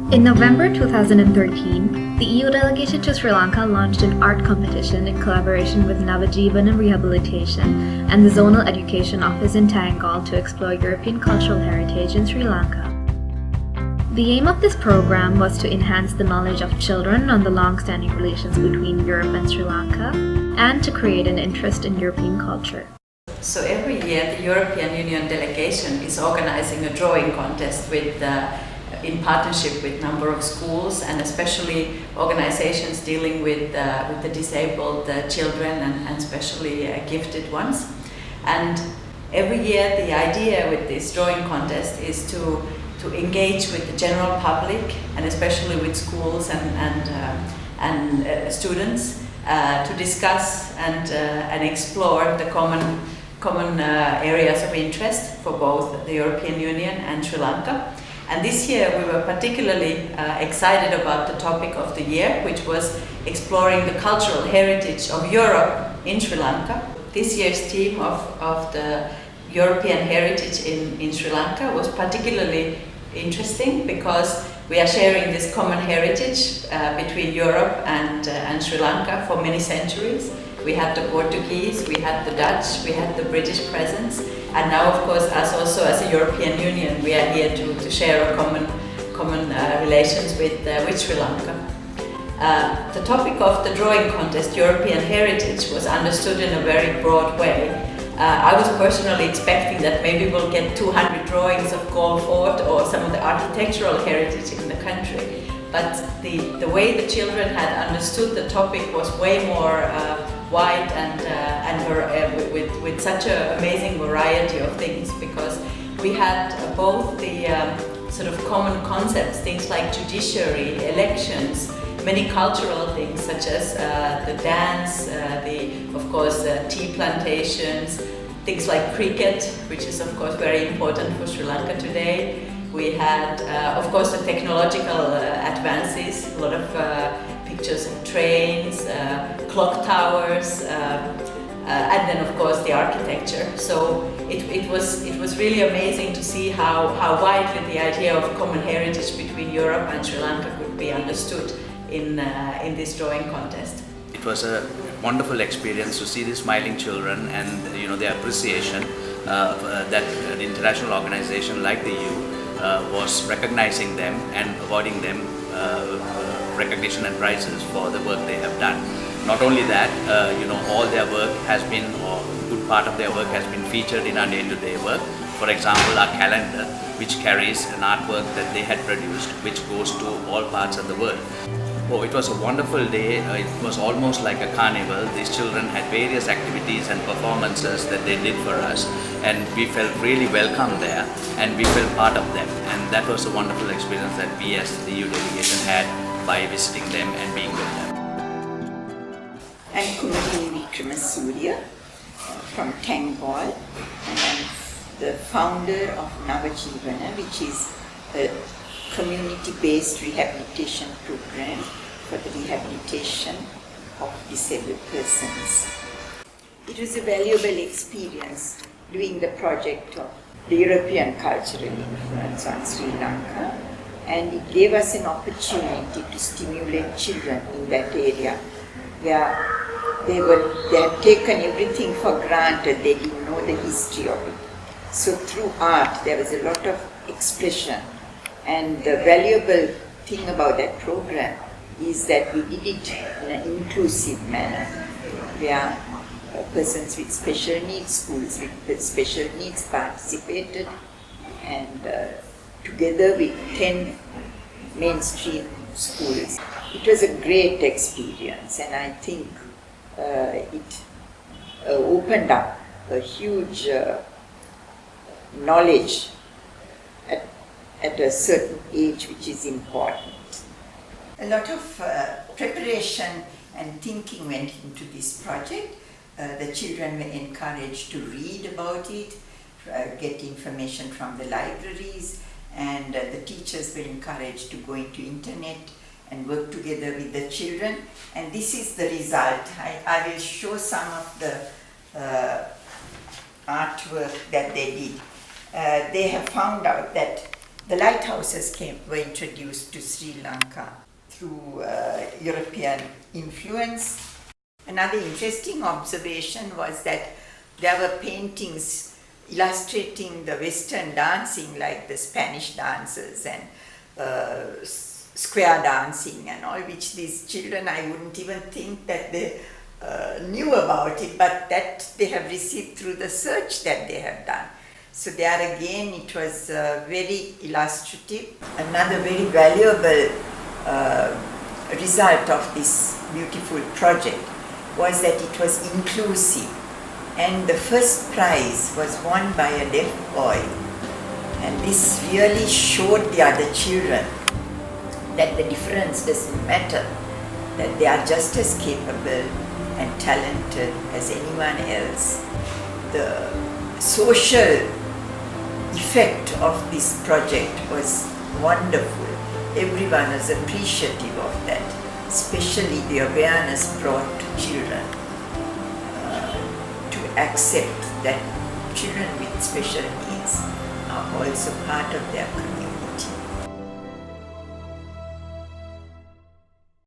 In November 2013, the EU Delegation to Sri Lanka launched an art competition in collaboration with Navajivanam Rehabilitation and the Zonal Education Office in Tangal to explore European cultural heritage in Sri Lanka. The aim of this program was to enhance the knowledge of children on the long-standing relations between Europe and Sri Lanka and to create an interest in European culture. So every year the European Union delegation is organizing a drawing contest in partnership with a number of schools and especially organizations dealing with the disabled children and especially gifted ones. And every year the idea with this drawing contest is to engage with the general public and especially with schools and students to discuss and explore the common areas of interest for both the European Union and Sri Lanka. And this year we were particularly excited about the topic of the year, which was exploring the cultural heritage of Europe in Sri Lanka. This year's theme of the European heritage in Sri Lanka was particularly interesting because we are sharing this common heritage between Europe and Sri Lanka for many centuries. We had the Portuguese, we had the Dutch, we had the British presence, and now of course also as a European Union we are here to share a common relations with Sri Lanka. The topic of the drawing contest, European heritage, was understood in a very broad way. I was personally expecting that maybe we'll get 200 drawings of Galle Fort or some of the architectural heritage in the country. But the way the children had understood the topic was way more wide and with such an amazing variety of things, because we had both the sort of common concepts, things like judiciary, elections, many cultural things such as the dance, of course tea plantations, things like cricket, which is of course very important for Sri Lanka today. We had of course the technological advances, a lot of pictures of trains, clock towers, and then of course the architecture. So it was really amazing to see how widely the idea of common heritage between Europe and Sri Lanka could be understood in this drawing contest. It was a wonderful experience to see the smiling children and their appreciation that an international organization like the EU was recognizing them and awarding them recognition and prizes for the work they have done. Not only that, all their work has been, or a good part of their work has been featured in our day-to-day work. For example, our calendar, which carries an artwork that they had produced, which goes to all parts of the world. Oh, it was a wonderful day. It was almost like a carnival. These children had various activities and performances that they did for us, and we felt really welcome there and we felt part of them, and that was a wonderful experience that we as the EU delegation had by visiting them and being with them. I'm Kumari Vikramasuriya from Tangal, and I'm the founder of Navajivana, which is a community-based rehabilitation program for the rehabilitation of disabled persons. It was a valuable experience doing the project of the European cultural influence on Sri Lanka, and it gave us an opportunity to stimulate children in that area where they had taken everything for granted, they didn't know the history of it. So through art there was a lot of expression. And the valuable thing about that program is that we did it in an inclusive manner, where persons with special needs, schools with special needs participated, and together with 10 mainstream schools. It was a great experience, and I think it opened up a huge knowledge at a certain age, which is important. A lot of preparation and thinking went into this project. The children were encouraged to read about it, get information from the libraries, and the teachers were encouraged to go into internet and work together with the children. And this is the result. I will show some of the artwork that they did. They have found out that The lighthouses were introduced to Sri Lanka through European influence. Another interesting observation was that there were paintings illustrating the Western dancing, like the Spanish dances and square dancing and all, which these children, I wouldn't even think that they knew about it, but that they have received through the search that they have done. So there again, it was very illustrative. Another very valuable result of this beautiful project was that it was inclusive. And the first prize was won by a deaf boy. And this really showed the other children that the difference doesn't matter, that they are just as capable and talented as anyone else. The social effect of this project was wonderful. Everyone was appreciative of that, especially the awareness brought to children to accept that children with special needs are also part of their community.